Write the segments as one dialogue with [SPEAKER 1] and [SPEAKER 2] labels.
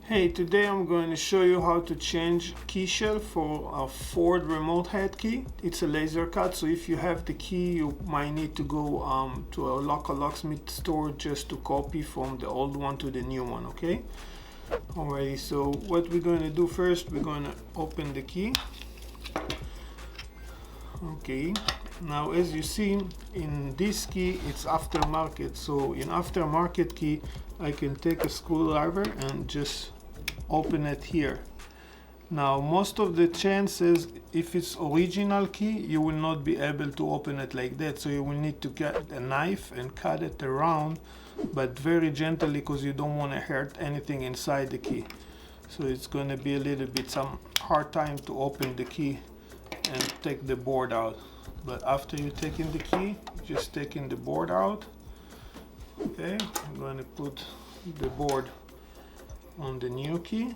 [SPEAKER 1] Hey, today I'm going to show you how to change key shelf for a Ford remote head key. It's a laser cut, so if you have the key you might need to go to a local locksmith store just to copy from the old one to the new one, okay? Alrighty, so what we're going to do first, we're going to open the key. Okay, now as you see in this key it's aftermarket, so in aftermarket key I can take a screwdriver and just open it here. Now most of the chances, if it's original key, you will not be able to open it like that, so you will need to get a knife and cut it around, but very gently, because you don't want to hurt anything inside the key. So it's going to be a little bit some hard time to open the key and take the board out. But after you taking the key, just taking the board out. Okay, I'm going to put the board on the new key.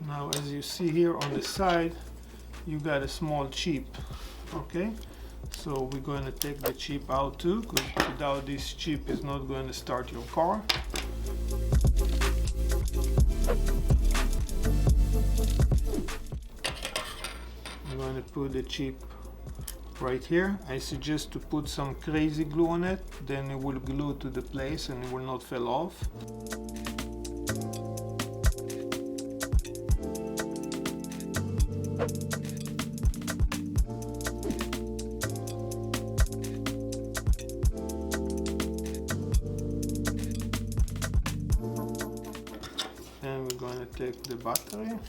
[SPEAKER 1] Now as you see here on the side, you got a small chip. Okay, so we're going to take the chip out too, because without this chip is not going to start your car. I'm going to put the chip right here. I suggest to put some crazy glue on it, then it will glue to the place and it will not fall off. Then we're going to take the battery and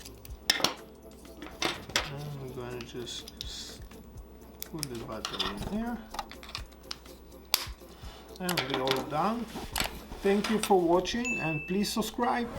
[SPEAKER 1] we're going to just put the battery in here, and we're all done. Thank you for watching and please subscribe.